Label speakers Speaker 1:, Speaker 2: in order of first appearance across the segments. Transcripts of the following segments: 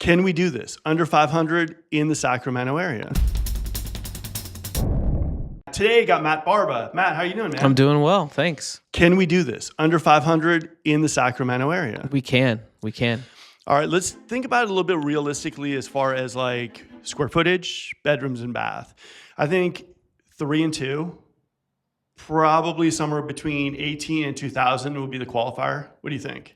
Speaker 1: Can we do this? Under 500 in the Sacramento area. Today I got Matt Barba. Matt, how you doing, man?
Speaker 2: I'm doing well, thanks.
Speaker 1: Can we do this? Under 500 in the Sacramento area.
Speaker 2: We can.
Speaker 1: All right, let's think about it a little bit realistically as far as like square footage, bedrooms and bath. I think 3 and 2, probably somewhere between 18 and 2,000 would be the qualifier. What do you think?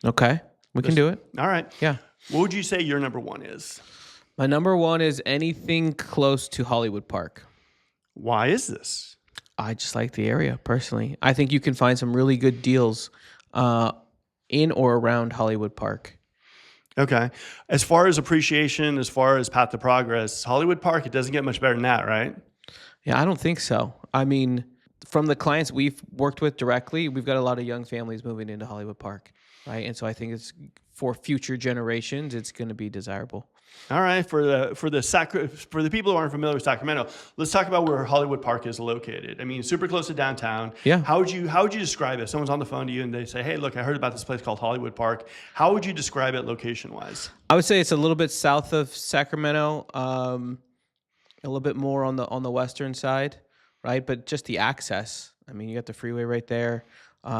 Speaker 2: Okay, we can do it.
Speaker 1: All right.
Speaker 2: Yeah.
Speaker 1: What would you say your number one is?
Speaker 2: My number one is anything close to Hollywood Park.
Speaker 1: Why is this?
Speaker 2: I just like the area personally. I think you can find some really good deals in or around Hollywood Park.
Speaker 1: Okay. As far as appreciation, as far as path to progress, Hollywood Park, it doesn't get much better than that, right?
Speaker 2: Yeah, I don't think so. I mean, from the clients we've worked with directly, we've got a lot of young families moving into Hollywood Park, right? And so I think it's for future generations, it's going to be desirable.
Speaker 1: All right, for the people who aren't familiar with Sacramento, let's talk about where Hollywood Park is located. I mean, super close to downtown.
Speaker 2: Yeah.
Speaker 1: How would you describe it? Someone's on the phone to you and they say, "Hey, look, I heard about this place called Hollywood Park." How would you describe it location-wise?
Speaker 2: I would say it's a little bit south of Sacramento, a little bit more on the western side, right? But just the access. I mean, you got the freeway right there. You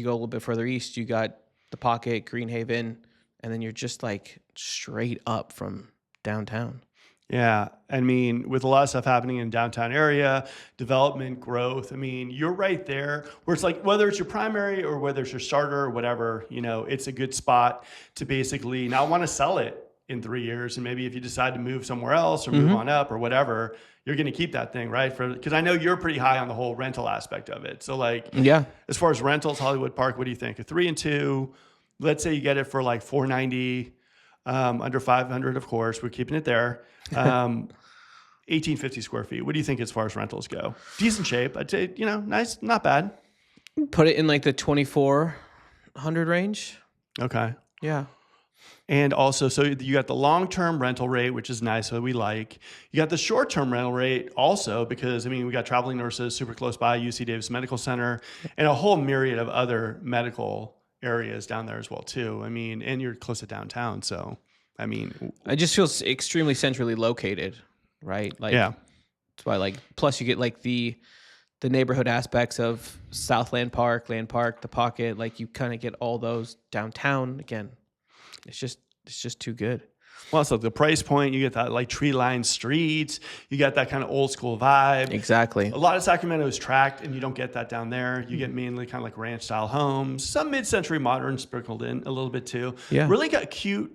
Speaker 2: go a little bit further east, you got the Pocket, Greenhaven, and then you're just like straight up from downtown.
Speaker 1: Yeah. I mean, with a lot of stuff happening in downtown area, development, growth, I mean, you're right there where it's like, whether it's your primary or whether it's your starter or whatever, you know, it's a good spot to basically not want to sell it in 3 years. And maybe if you decide to move somewhere else or move on up or whatever, you're going to keep that thing, right? Because I know you're pretty high on the whole rental aspect of it. So like,
Speaker 2: Yeah.
Speaker 1: as far as rentals, Hollywood Park, what do you think? A 3 and 2, let's say you get it for like $490, under 500, of course, we're keeping it there. 1850 square feet. What do you think as far as rentals go? Decent shape. I'd say, you know, nice, not bad.
Speaker 2: Put it in like the 2,400 range.
Speaker 1: Okay.
Speaker 2: Yeah.
Speaker 1: And also, so you got the long-term rental rate, which is nice, so we like. You got the short-term rental rate also because, I mean, we got traveling nurses super close by, UC Davis Medical Center, and a whole myriad of other medical areas down there as well, too. I mean, and you're close to downtown, so, I mean.
Speaker 2: It just feels extremely centrally located, right? Like,
Speaker 1: yeah.
Speaker 2: That's why, like, plus you get like the neighborhood aspects of Southland Park, Land Park, the Pocket. Like, you kind of get all those downtown again. It's just too good.
Speaker 1: Well, so the price point, you get that like tree-lined streets, you got that kind of old school vibe.
Speaker 2: Exactly.
Speaker 1: A lot of Sacramento is tract, and you don't get that down there. You get mainly kind of like ranch-style homes, some mid-century modern sprinkled in a little bit too.
Speaker 2: Yeah.
Speaker 1: Really got cute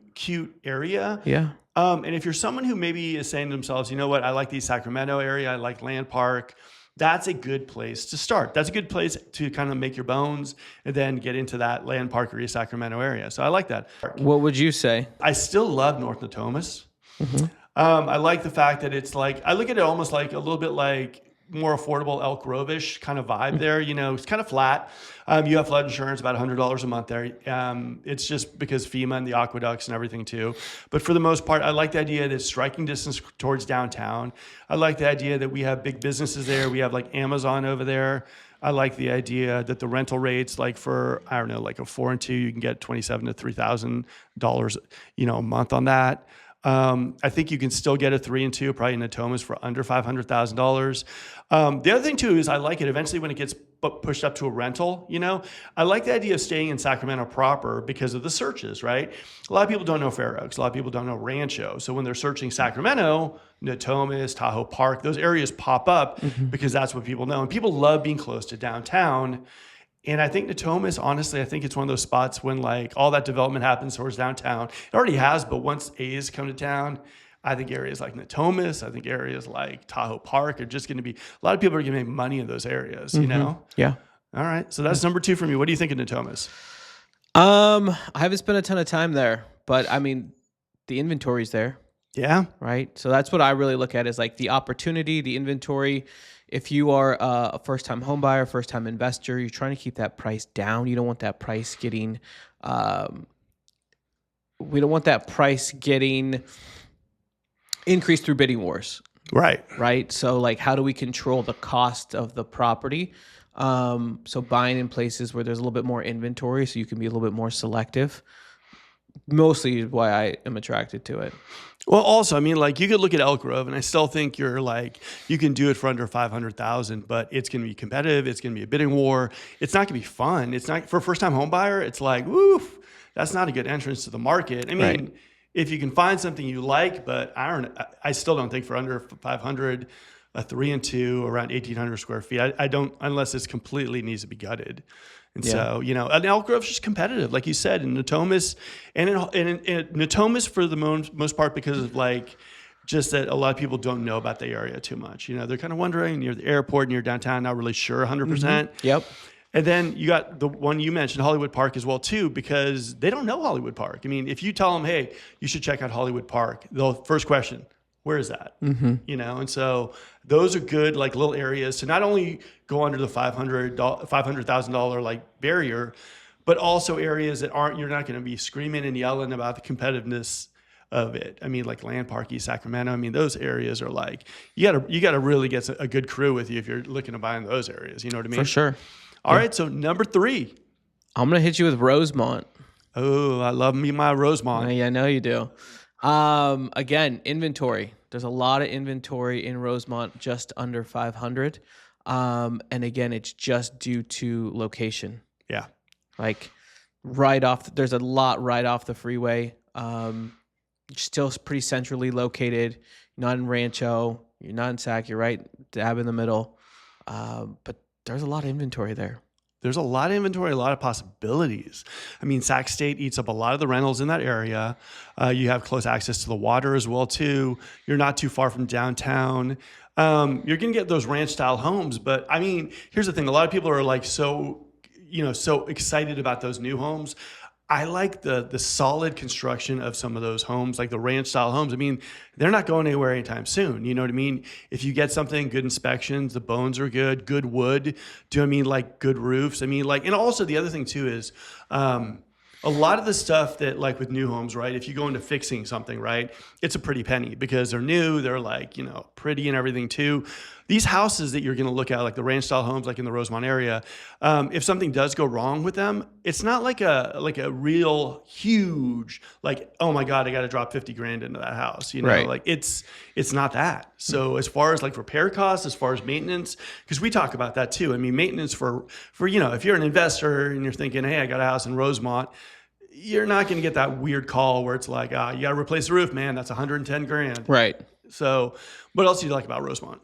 Speaker 1: area.
Speaker 2: Yeah.
Speaker 1: And if you're someone who maybe is saying to themselves, you know what, I like the Sacramento area, I like Land Park, that's a good place to start. That's a good place to kind of make your bones and then get into that Land Park area, Sacramento area. So I like that.
Speaker 2: What would you say?
Speaker 1: I still love North Natomas. I like the fact that it's like, I look at it almost like a little bit like more affordable Elk Grove-ish kind of vibe there. You know, it's kind of flat. You have flood insurance, about $100 a month there. It's just because FEMA and the aqueducts and everything too. But for the most part, I like the idea that it's striking distance towards downtown. I like the idea that we have big businesses there. We have like Amazon over there. I like the idea that the rental rates, like for, I don't know, like a 4 and 2, you can get $2,700 to $3,000, you know, a month on that. I think you can still get a 3 and 2, probably in Natomas for under $500,000. The other thing too is I like it eventually when it gets pushed up to a rental. You know, I like the idea of staying in Sacramento proper because of the searches, right? A lot of people don't know Fair Oaks. A lot of people don't know Rancho. So when they're searching Sacramento, Natomas, Tahoe Park, those areas pop up because that's what people know. And people love being close to downtown. And I think Natomas, honestly, I think it's one of those spots when like all that development happens towards downtown. It already has, but once A's come to town, I think areas like Natomas, I think areas like Tahoe Park are just going to be, a lot of people are going to make money in those areas, you know?
Speaker 2: Yeah.
Speaker 1: All right. So that's number 2 for me. What do you think of Natomas?
Speaker 2: I haven't spent a ton of time there, but I mean, the inventory's there.
Speaker 1: Yeah.
Speaker 2: Right. So that's what I really look at is like the opportunity, the inventory. If you are a first-time home buyer, first-time investor, you're trying to keep that price down. You don't want that price getting, we don't want that price getting increased through bidding wars.
Speaker 1: Right.
Speaker 2: Right. So like, how do we control the cost of the property? So buying in places where there's a little bit more inventory so you can be a little bit more selective. mostly why I am attracted to it.
Speaker 1: Well, also, I mean, like you could look at Elk Grove, and I still think you can do it for under 500,000, but it's going to be competitive. It's going to be a bidding war. It's not going to be fun. It's not for a first-time home buyer. It's like, woof, that's not a good entrance to the market. I mean,
Speaker 2: Right.
Speaker 1: if you can find something you like, but I still don't think for under 500, a 3 and 2 around 1,800 square feet. I don't, unless it's completely needs to be gutted. And
Speaker 2: Yeah.
Speaker 1: so, and Elk Grove's just competitive, like you said, in Natomas, and in Natomas for the most part because of like just that a lot of people don't know about the area too much. They're kind of wondering near the airport, near downtown, not really sure 100%.
Speaker 2: Yep.
Speaker 1: And then you got the one you mentioned, Hollywood Park as well too, because they don't know Hollywood Park. I mean, if you tell them, hey, you should check out Hollywood Park, they'll first question, where is that? And so those are good like little areas to not only go under the $500,000 like barrier, but also areas that you're not going to be screaming and yelling about the competitiveness of it. I mean, like Land Park, East Sacramento. I mean, those areas are like you gotta really get a good crew with you if you're looking to buy in those areas. You know what I mean?
Speaker 2: For sure.
Speaker 1: All right, so number 3.
Speaker 2: I'm going to hit you with Rosemont.
Speaker 1: Oh, I love me my Rosemont.
Speaker 2: Yeah, I know you do. Again, inventory. There's a lot of inventory in Rosemont, just under 500. And again, it's just due to location.
Speaker 1: Yeah.
Speaker 2: Like there's a lot right off the freeway. Still pretty centrally located. You're not in Rancho. You're not in Sac. You're right dab in the middle. But there's a lot of inventory there.
Speaker 1: There's a lot of inventory, a lot of possibilities. I mean, Sac State eats up a lot of the rentals in that area. You have close access to the water as well, too. You're not too far from downtown. You're going to get those ranch-style homes. But, I mean, here's the thing. A lot of people are like so excited about those new homes. I like the solid construction of some of those homes, like the ranch style homes. I mean, they're not going anywhere anytime soon. You know what I mean? If you get something, good inspections, the bones are good wood. Do you know what I mean? Like good roofs. I mean, like, and also the other thing too is, a lot of the stuff that like with new homes, right? If you go into fixing something, right, it's a pretty penny because they're new, they're like, pretty and everything too. These houses that you're going to look at, like the ranch style homes, like in the Rosemont area, if something does go wrong with them, it's not like a real huge, like, oh my God, I got to drop 50 grand into that house.
Speaker 2: Right.
Speaker 1: Like it's not that. So as far as like repair costs, as far as maintenance, because we talk about that too. I mean, maintenance for if you're an investor and you're thinking, hey, I got a house in Rosemont, you're not going to get that weird call where it's like, you got to replace the roof, man. That's 110 grand.
Speaker 2: Right.
Speaker 1: So what else do you like about Rosemont?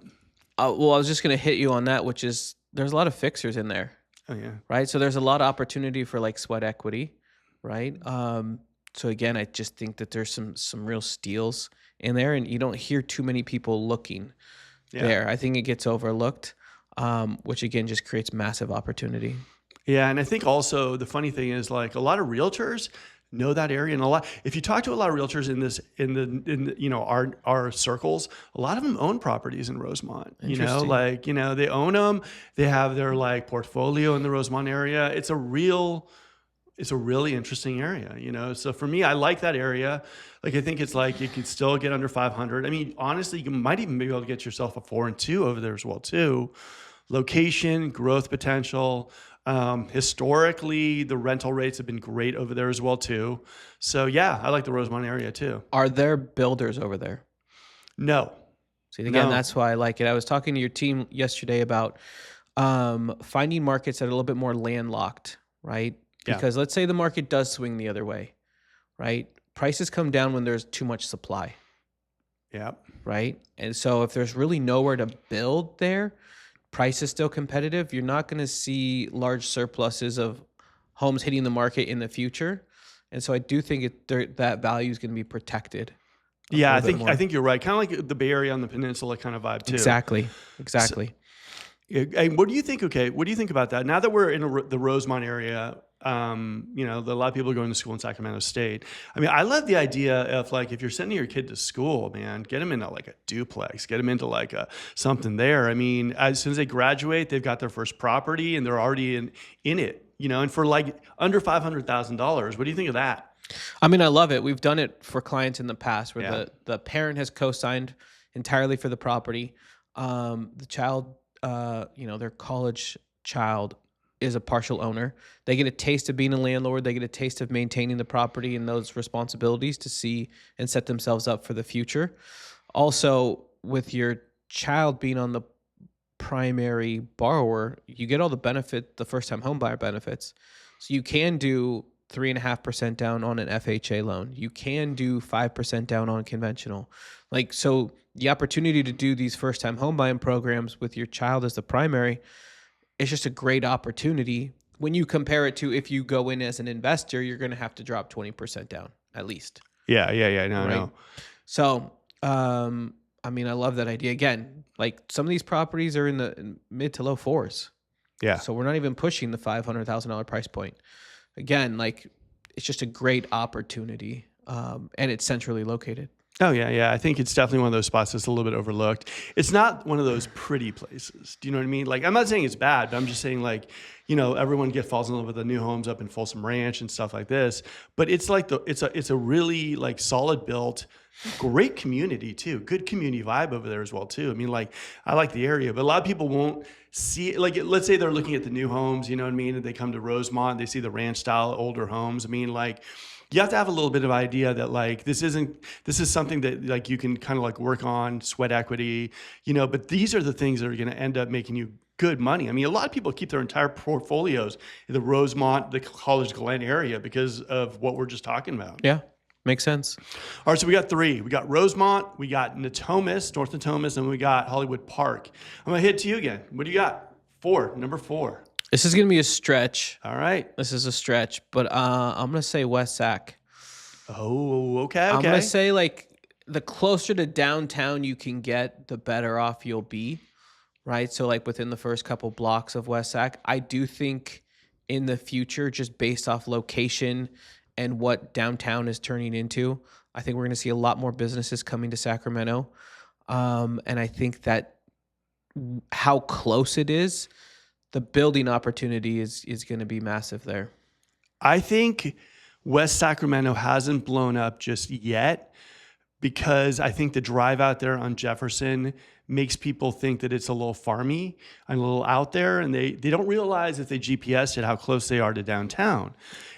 Speaker 2: Well, I was just going to hit you on that, which is there's a lot of fixers in there.
Speaker 1: Oh, yeah.
Speaker 2: Right. So there's a lot of opportunity for like sweat equity. Right. So again, I just think that there's some real steals in there, and you don't hear too many people looking there. I think it gets overlooked, which again just creates massive opportunity.
Speaker 1: Yeah, and I think also the funny thing is like a lot of realtors know that area, and if you talk to a lot of realtors in our circles, a lot of them own properties in Rosemont. They own them. They have their like portfolio in the Rosemont area. It's a really interesting area, So for me, I like that area. Like I think it's like you could still get under 500. I mean, honestly, you might even be able to get yourself a 4 and 2 over there as well too. Location, growth potential. Historically, the rental rates have been great over there as well too. So yeah, I like the Rosemont area too.
Speaker 2: Are there builders over there?
Speaker 1: No.
Speaker 2: See, again, that's why I like it. I was talking to your team yesterday about finding markets that are a little bit more landlocked, right? Because let's say the market does swing the other way, right? Prices come down when there's too much supply.
Speaker 1: Yeah.
Speaker 2: Right? And so if there's really nowhere to build there, price is still competitive. You're not going to see large surpluses of homes hitting the market in the future. And so I do think that value is going to be protected.
Speaker 1: Yeah, I think you're right. Kind of like the Bay Area on the peninsula kind of vibe too.
Speaker 2: Exactly.
Speaker 1: And what do you think? Okay, what do you think about that? Now that we're in the Rosemont area, a lot of people are going to school in Sacramento State. I mean, I love the idea of like if you're sending your kid to school, man, get them into like a duplex, get them into like something there. I mean, as soon as they graduate, they've got their first property and they're already in it. And for like under $500,000, what do you think of that?
Speaker 2: I mean, I love it. We've done it for clients in the past where the parent has co-signed entirely for the property. The child, their college child is a partial owner. They get a taste of being a landlord. They get a taste of maintaining the property and those responsibilities to see and set themselves up for the future. Also, with your child being on the primary borrower, you get all the first-time home buyer benefits. So you can do 3.5% down on an FHA loan. You can do 5% down on conventional. So the opportunity to do these first-time home buying programs with your child as the primary, it's just a great opportunity. When you compare it to if you go in as an investor, you're going to have to drop 20% down at least.
Speaker 1: Yeah. No.
Speaker 2: So, I love that idea. Again, some of these properties are in the mid to low fours.
Speaker 1: Yeah.
Speaker 2: So we're not even pushing the $500,000 price point. Again, it's just a great opportunity, and it's centrally located.
Speaker 1: Oh, yeah. I think it's definitely one of those spots that's a little bit overlooked. It's not one of those pretty places. Do you know what I mean? I'm not saying it's bad, but I'm just saying everyone falls in love with the new homes up in Folsom Ranch and stuff like this. But it's it's a really solid built, great community too. Good community vibe over there as well too. I like the area, but a lot of people won't see it. Let's say they're looking at the new homes, you know what I mean? And they come to Rosemont, they see the ranch style older homes. You have to have a little bit of idea that this is something that you can kind of work on, sweat equity, but these are the things that are going to end up making you good money. A lot of people keep their entire portfolios in the Rosemont, the College Glen area because of what we're just talking about.
Speaker 2: Yeah. Makes sense.
Speaker 1: All right, so we got 3. We got Rosemont, we got Natomas, North Natomas, and we got Hollywood Park. I'm going to hit it to you again. What do you got? Number 4.
Speaker 2: This is going to be a stretch.
Speaker 1: All right.
Speaker 2: This is a stretch, but I'm going to say West Sac.
Speaker 1: Oh, okay.
Speaker 2: I'm going to say the closer to downtown you can get, the better off you'll be, right? So within the first couple blocks of West Sac, I do think in the future, just based off location and what downtown is turning into, I think we're going to see a lot more businesses coming to Sacramento. And I think that how close it is, the building opportunity is going to be massive there.
Speaker 1: I think West Sacramento hasn't blown up just yet because I think the drive out there on Jefferson makes people think that it's a little farmy and a little out there, and they don't realize if they GPS it how close they are to downtown.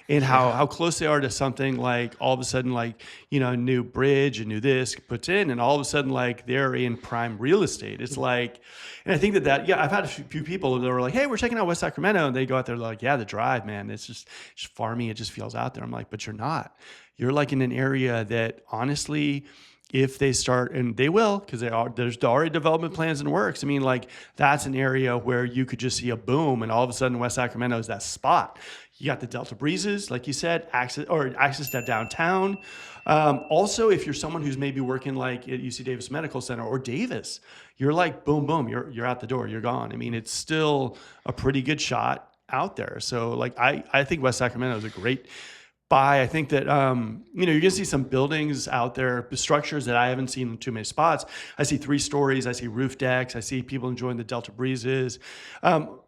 Speaker 1: And how close they are to something all of a sudden a new bridge, a new this puts in, and all of a sudden they're in prime real estate. It's and I think that I've had a few people that were hey, we're checking out West Sacramento, and they go out there yeah, the drive, man, it's just farmy. It just feels out there. I'm but you're not. You're in an area that honestly, if they start, and they will, because there's already development plans in the works. That's an area where you could just see a boom, and all of a sudden West Sacramento is that spot. You got the Delta breezes, like you said, access to downtown. Also, if you're someone who's maybe working at UC Davis Medical Center or Davis, you're boom, boom, you're out the door, you're gone. It's still a pretty good shot out there. So I think West Sacramento is a great buy. I think that you're going to see some buildings out there, structures that I haven't seen in too many spots. I see 3 stories. I see roof decks. I see people enjoying the Delta breezes.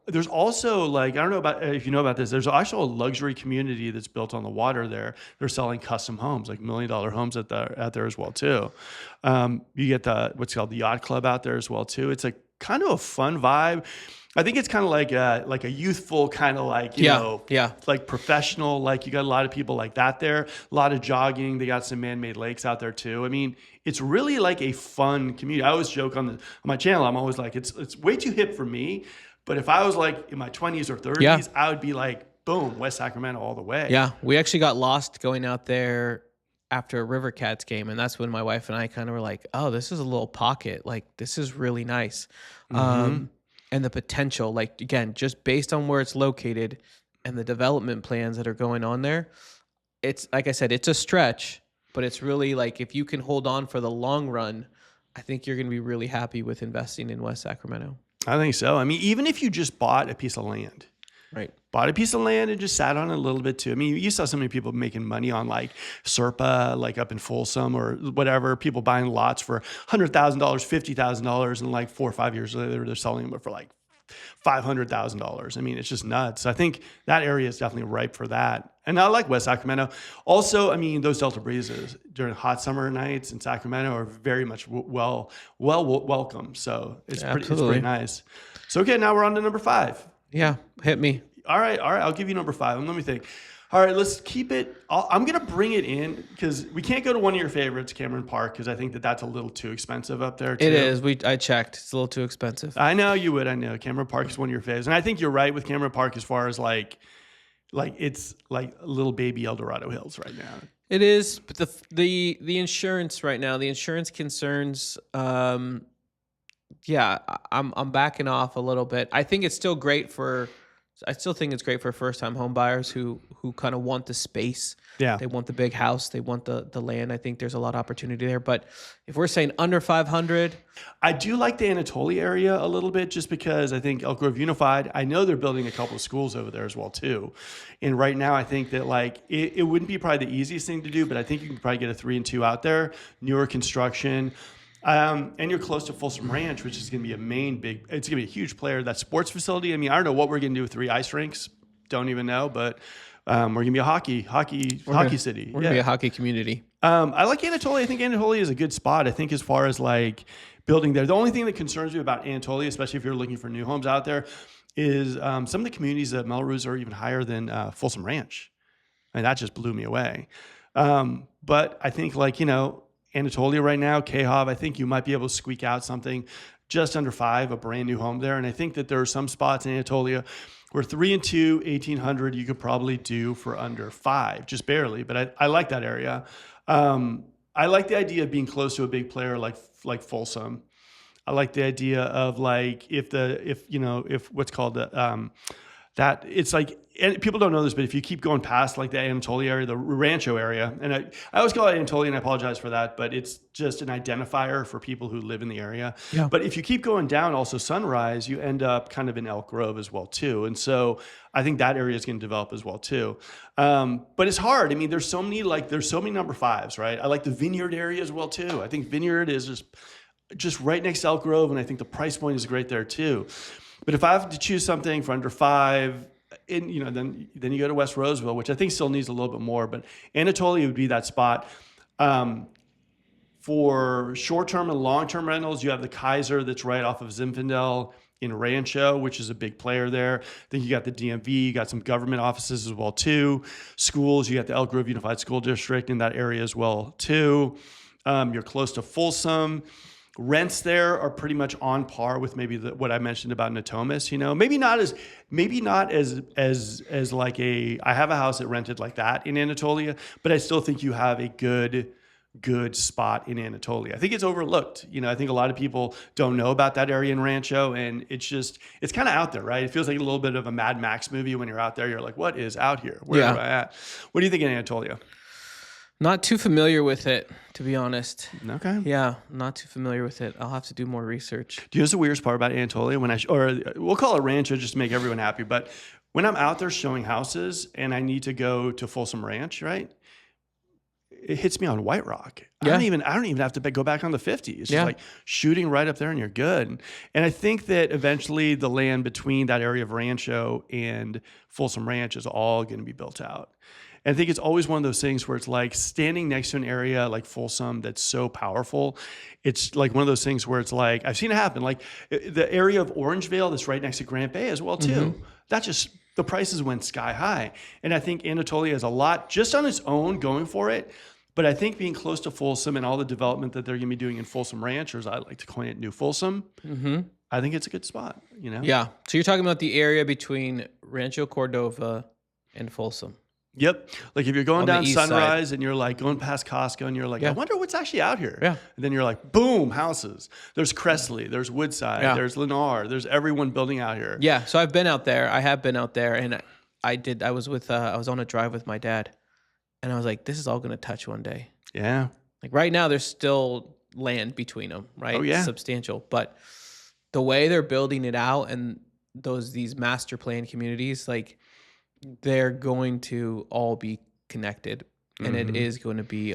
Speaker 1: There's also I don't know if you know about this. There's actually a luxury community that's built on the water there. They're selling custom homes, $1 million homes out there as well too. You get what's called the yacht club out there as well too. It's a kind of a fun vibe. I think it's kind of like a youthful kind of you know, professional, you got a lot of people like that there, a lot of jogging. They got some man-made lakes out there too. It's really a fun community. I always joke on my channel. I'm always it's way too hip for me. But if I was in my 20s or 30s, I would be boom, West Sacramento all the way. Yeah.
Speaker 2: We actually got lost going out there after a River Cats game. And that's when my wife and I kind of were oh, this is a little pocket. This is really nice. Mm-hmm. And the potential, again, just based on where it's located and the development plans that are going on there, it's, like I said, it's a stretch, but it's really if you can hold on for the long run, I think you're going to be really happy with investing in West Sacramento.
Speaker 1: I think so. Even if you just bought a piece of land,
Speaker 2: right?
Speaker 1: Bought a piece of land and just sat on it a little bit too. You saw so many people making money on Serpa, up in Folsom or whatever, people buying lots for $100,000, $50,000, and 4 or 5 years later, they're selling them for $500,000. It's just nuts. I think that area is definitely ripe for that. And I like West Sacramento. Also, those Delta breezes during hot summer nights in Sacramento are very much welcome. So it's pretty nice. So, okay, now we're on to number 5.
Speaker 2: Yeah, hit me.
Speaker 1: All right. I'll give you number 5. And let me think. All right, let's keep it. I'm going to bring it in because we can't go to one of your favorites, Cameron Park, because I think that's a little too expensive up there, too.
Speaker 2: It is. I checked. It's a little too expensive.
Speaker 1: I know you would. I know. Cameron Park is one of your faves. And I think you're right with Cameron Park as far as like it's like little baby El Dorado Hills right now.
Speaker 2: It is. But the insurance right now, the insurance concerns, I'm backing off a little bit. I think it's still great I still think it's great for first-time home buyers who kind of want the space.
Speaker 1: Yeah.
Speaker 2: They want the big house. They want the land. I think there's a lot of opportunity there. But if we're saying under 500.
Speaker 1: I do like the Anatolia area a little bit just because I think Elk Grove Unified, I know they're building a couple of schools over there as well too. And right now I think that like it wouldn't be probably the easiest thing to do, but I think you can probably get a 3 and 2 out there, newer construction. And you're close to Folsom Ranch, which is going to be it's going to be a huge player. That sports facility. I mean, I don't know what we're going to do with 3 ice rinks. Don't even know, but we're going to be a hockey city.
Speaker 2: We're going to be a hockey community.
Speaker 1: I like Anatolia. I think Anatolia is a good spot. I think as far as like building there, the only thing that concerns me about Anatolia, especially if you're looking for new homes out there, is some of the communities at Melrose are even higher than Folsom Ranch. And that just blew me away. But I think Anatolia right now, Cahab, I think you might be able to squeak out something just under 5, a brand new home there. And I think that there are some spots in Anatolia where 3 and 2, 1,800, you could probably do for under 5, just barely. But I like that area. I like the idea of being close to a big player like Folsom. I like the idea of like if what's called that it's like, and people don't know this, but if you keep going past like the Anatolia area, the Rancho area, and I always call it Anatolia, and I apologize for that, but it's just an identifier for people who live in the area.
Speaker 2: Yeah.
Speaker 1: But if you keep going down, also Sunrise, you end up kind of in Elk Grove as well too. And so I think that area is going to develop as well too. But it's hard. I mean, there's so many number 5s, right? I like the Vineyard area as well too. I think Vineyard is just right next to Elk Grove, and I think the price point is great there too. But if I have to choose something for under 5, then you go to West Roseville, which I think still needs a little bit more. But Anatolia would be that spot. For short-term and long-term rentals, you have the Kaiser that's right off of Zinfandel in Rancho, which is a big player there. Then you got the DMV, you got some government offices as well too. Schools, you got the Elk Grove Unified School District in that area as well too. You're close to Folsom. Rents there are pretty much on par with maybe what I mentioned about Natomas. Maybe not as like I have a house that rented like that in Anatolia, but I still think you have a good spot in Anatolia. I think it's overlooked. I think a lot of people don't know about that area in Rancho, and it's kind of out there, right? It feels like a little bit of a Mad Max movie when you're out there. You're like, what is out here? Where am I at? What do you think in Anatolia?
Speaker 2: Not too familiar with it, to be honest.
Speaker 1: Okay.
Speaker 2: Yeah, not too familiar with it. I'll have to do more research.
Speaker 1: Do you know the weirdest part about Anatolia? Or we'll call it Rancho just to make everyone happy, but when I'm out there showing houses and I need to go to Folsom Ranch, right? It hits me on White Rock.
Speaker 2: Yeah.
Speaker 1: I don't even have to go back on the 50. It's just like shooting right up there and you're good. And I think that eventually the land between that area of Rancho and Folsom Ranch is all going to be built out. And I think it's always one of those things where it's like standing next to an area like Folsom that's so powerful. It's like one of those things where it's like, I've seen it happen. Like the area of Orangevale that's right next to Grant Bay as well too. Mm-hmm. That just, the prices went sky high. And I think Anatolia has a lot just on its own going for it. But I think being close to Folsom and all the development that they're going to be doing in Folsom Ranch, or as I like to coin it, New Folsom, I think it's a good spot,
Speaker 2: Yeah. So you're talking about the area between Rancho Cordova and Folsom.
Speaker 1: Yep. Like if you're going down Sunrise
Speaker 2: side.
Speaker 1: And you're like going past Costco and you're like, I wonder what's actually out here.
Speaker 2: Yeah.
Speaker 1: And then you're like, boom, houses. There's Cressley, there's Woodside, there's Lennar, there's everyone building out here.
Speaker 2: Yeah. So I've been out there. I have been out there, and I was on a drive with my dad, and I was like, this is all going to touch one day.
Speaker 1: Yeah.
Speaker 2: Like right now there's still land between them, right?
Speaker 1: Oh, yeah.
Speaker 2: Substantial. But the way they're building it out and these master plan communities, like, they're going to all be connected, and it is going to be,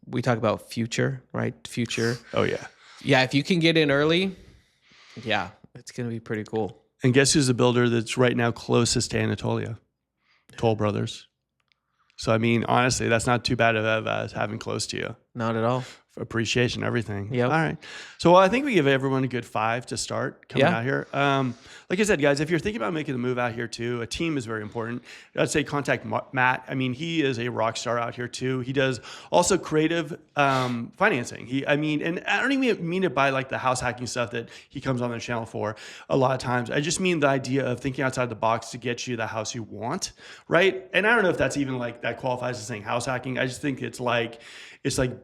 Speaker 2: we talk about future, right? Future.
Speaker 1: Oh, yeah.
Speaker 2: Yeah, if you can get in early, it's going to be pretty cool.
Speaker 1: And guess who's the builder that's right now closest to Anatolia? Toll Brothers. So, I mean, honestly, that's not too bad of having close to you.
Speaker 2: Not at all.
Speaker 1: Appreciation, everything.
Speaker 2: Yep.
Speaker 1: All right. So I think we give everyone a good 5 to start coming
Speaker 2: Yeah.
Speaker 1: out here. Like I said, guys, if you're thinking about making the move out here too, a team is very important. I'd say contact Matt. I mean, he is a rock star out here too. He does also creative financing. And I don't even mean it by like the house hacking stuff that he comes on the channel for a lot of times. I just mean the idea of thinking outside the box to get you the house you want, right? And I don't know if that's even like that qualifies as saying house hacking. I just think it's like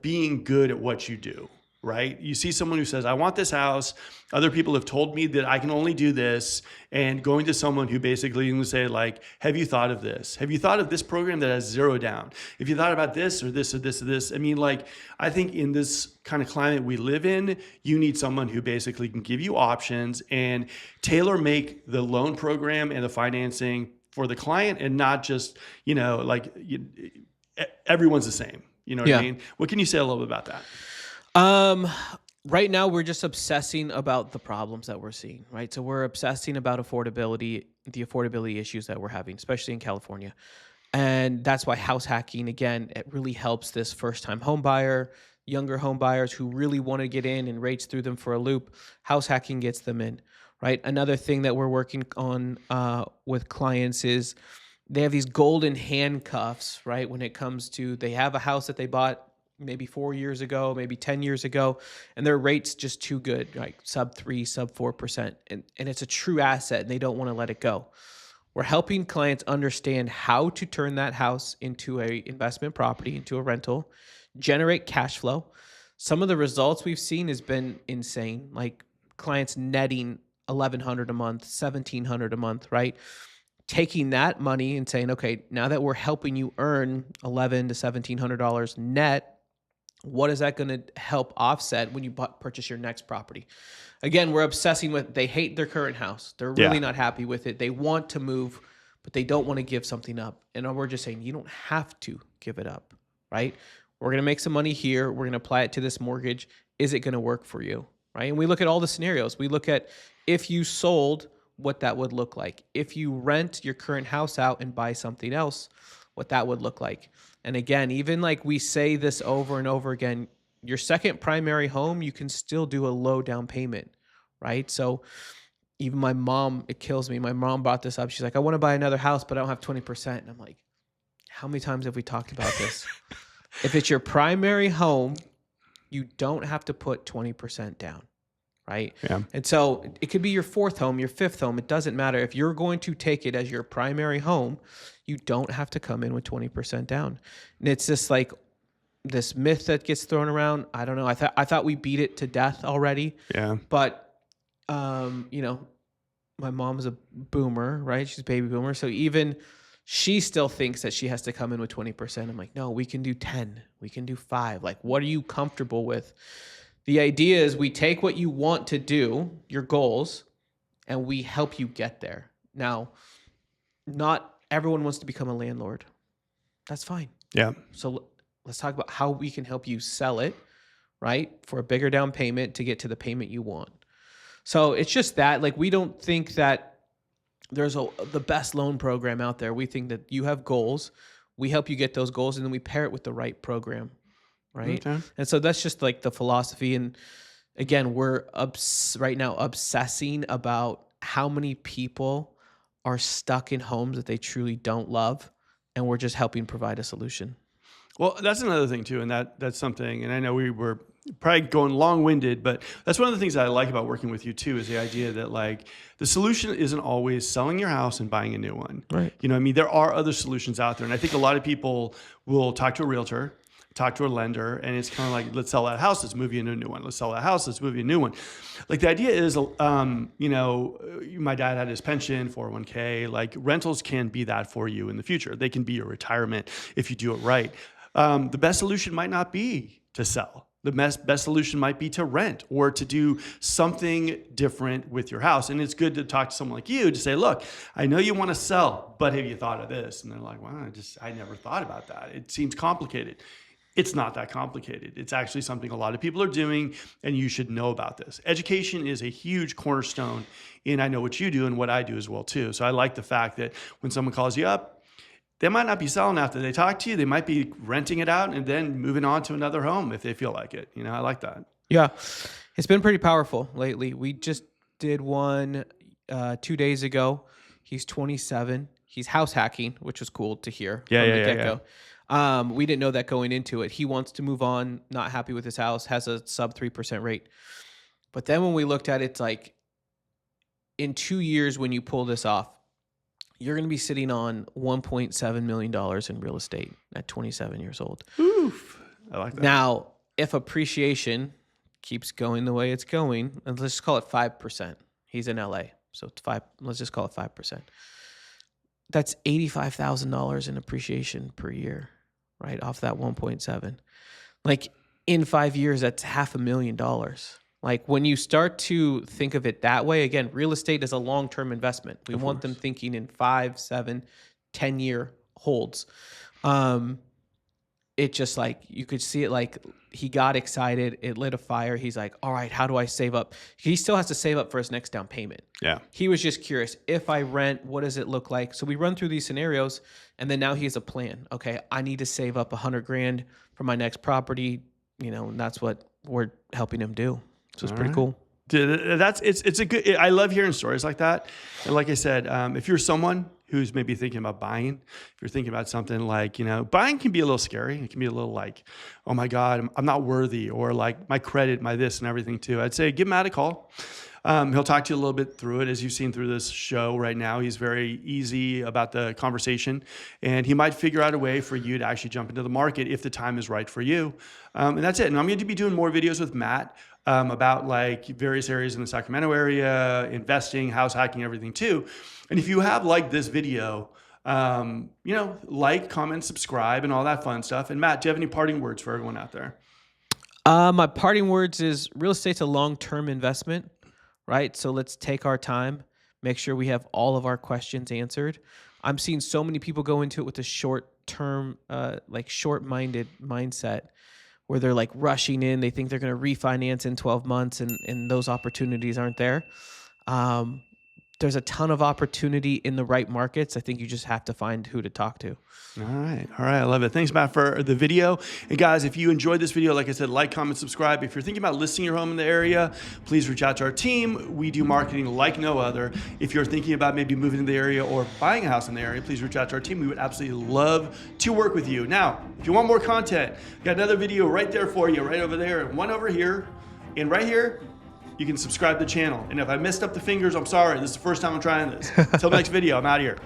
Speaker 1: being good at what you do, right? You see someone who says, I want this house. Other people have told me that I can only do this. And going to someone who basically will say like, have you thought of this? Have you thought of this program that has 0 down? If you thought about this or this or this or this, I mean, like, I think in this kind of climate we live in, you need someone who basically can give you options and tailor make the loan program and the financing for the client and not just, everyone's the same. You know what I mean? What can you say a little bit about that?
Speaker 2: Right now we're just obsessing about the problems that we're seeing, right? So we're obsessing about affordability, the affordability issues that we're having, especially in California. And that's why house hacking, again, it really helps this first-time home buyer, younger home buyers who really want to get in and rates through them for a loop. House hacking gets them in, right? Another thing that we're working on with clients is they have these golden handcuffs, right? When it comes to, they have a house that they bought maybe 4 years ago, maybe 10 years ago, and their rate's just too good, like sub 3, sub 4%. And it's a true asset and they don't want to let it go. We're helping clients understand how to turn that house into a investment property, into a rental, generate cash flow. Some of the results we've seen has been insane, like clients netting $1,100 a month, $1,700 a month, right? Taking that money and saying, okay, now that we're helping you earn $1,100 to $1,700 net, what is that going to help offset when you purchase your next property? Again, we're obsessing with, they hate their current house. They're really not happy with it. They want to move, but they don't want to give something up. And we're just saying, you don't have to give it up, right? We're going to make some money here. We're going to apply it to this mortgage. Is it going to work for you, right? And we look at all the scenarios. We look at if you sold, what that would look like. If you rent your current house out and buy something else, what that would look like. And again, even like we say this over and over again, your second primary home, you can still do a low down payment, right? So even my mom, it kills me. My mom brought this up. She's like, I want to buy another house, but I don't have 20%. And I'm like, how many times have we talked about this? If it's your primary home, you don't have to put 20% down. Right.
Speaker 1: Yeah.
Speaker 2: And so it could be your 4th home, your 5th home. It doesn't matter. If you're going to take it as your primary home, you don't have to come in with 20% down. And it's just like this myth that gets thrown around. I don't know. I thought we beat it to death already.
Speaker 1: Yeah.
Speaker 2: But, my mom's a boomer, right? She's a baby boomer. So even she still thinks that she has to come in with 20%. I'm like, no, we can do 10. We can do 5. Like, what are you comfortable with? The idea is we take what you want to do, your goals, and we help you get there. Now, not everyone wants to become a landlord. That's fine.
Speaker 1: Yeah.
Speaker 2: So let's talk about how we can help you sell it, right? For a bigger down payment to get to the payment you want. So it's just that, like, we don't think that there's the best loan program out there. We think that you have goals. We help you get those goals, and then we pair it with the right program. Right.
Speaker 1: Okay.
Speaker 2: And so that's just like the philosophy. And again, we're right now obsessing about how many people are stuck in homes that they truly don't love. And we're just helping provide a solution.
Speaker 1: Well, that's another thing too. And that's something, and I know we were probably going long-winded, but that's one of the things that I like about working with you too, is the idea that like the solution isn't always selling your house and buying a new one.
Speaker 2: Right.
Speaker 1: You know, I mean, there are other solutions out there. And I think a lot of people will talk to a realtor, talk to a lender, and it's kind of like, let's sell that house, let's move you into a new one. Let's sell that house, let's move you a new one. Like the idea is, my dad had his pension, 401k, like rentals can be that for you in the future. They can be your retirement if you do it right. The best solution might not be to sell. The best solution might be to rent or to do something different with your house. And it's good to talk to someone like you to say, look, I know you want to sell, but have you thought of this? And they're like, well, I never thought about that. It seems complicated. It's not that complicated. It's actually something a lot of people are doing, and you should know about this. Education is a huge cornerstone in I know what you do and what I do as well too. So I like the fact that when someone calls you up, they might not be selling after they talk to you. They might be renting it out and then moving on to another home if they feel like it. I like that.
Speaker 2: Yeah. It's been pretty powerful lately. We just did one 2 days ago. He's 27. He's house hacking, which was cool to hear from the get-go. We didn't know that going into it. He wants to move on, not happy with his house, has a sub 3% rate. But then when we looked at it, it's like in 2 years when you pull this off, you're going to be sitting on $1.7 million in real estate at 27 years old.
Speaker 1: Oof. I like that.
Speaker 2: Now, if appreciation keeps going the way it's going, and let's just call it 5%. He's in LA, so it's 5. Let's just call it 5%. That's $85,000 in appreciation per year, right off that 1.7. Like in 5 years, that's $500,000. Like when you start to think of it that way, again, real estate is a long-term investment. We want them thinking in 5, 7, 10-year holds. It just like, you could see it like he got excited. It lit a fire. He's like, all right, how do I save up? He still has to save up for his next down payment.
Speaker 1: Yeah.
Speaker 2: He was just curious, if I rent, what does it look like? So we run through these scenarios and then now he has a plan. Okay, I need to save up $100,000 for my next property, and that's what we're helping him do. So it's pretty cool.
Speaker 1: Dude, it's a good. I love hearing stories like that. And like I said, if you're someone who's maybe thinking about buying, if you're thinking about something like, buying can be a little scary. It can be a little like, oh my God, I'm not worthy, or like my credit, my this and everything too. I'd say give Matt a call. He'll talk to you a little bit through it. As you've seen through this show right now, he's very easy about the conversation, and he might figure out a way for you to actually jump into the market if the time is right for you. And that's it. And I'm going to be doing more videos with Matt about like various areas in the Sacramento area, investing, house hacking, everything too. And if you have liked this video, like, comment, subscribe, and all that fun stuff. And Matt, do you have any parting words for everyone out there?
Speaker 2: My parting words is real estate's a long-term investment, right? So let's take our time, make sure we have all of our questions answered. I'm seeing so many people go into it with a short-term, like short-minded mindset where they're like rushing in. They think they're going to refinance in 12 months and those opportunities aren't there. There's a ton of opportunity in the right markets. I think you just have to find who to talk to.
Speaker 1: All right. I love it. Thanks, Matt, for the video. And guys, if you enjoyed this video, like I said, like, comment, subscribe. If you're thinking about listing your home in the area, please reach out to our team. We do marketing like no other. If you're thinking about maybe moving to the area or buying a house in the area, please reach out to our team. We would absolutely love to work with you. Now, if you want more content, got another video right there for you, right over there, and one over here, and right here. You can subscribe to the channel. And if I messed up the fingers, I'm sorry. This is the first time I'm trying this. Until next video, I'm out of here.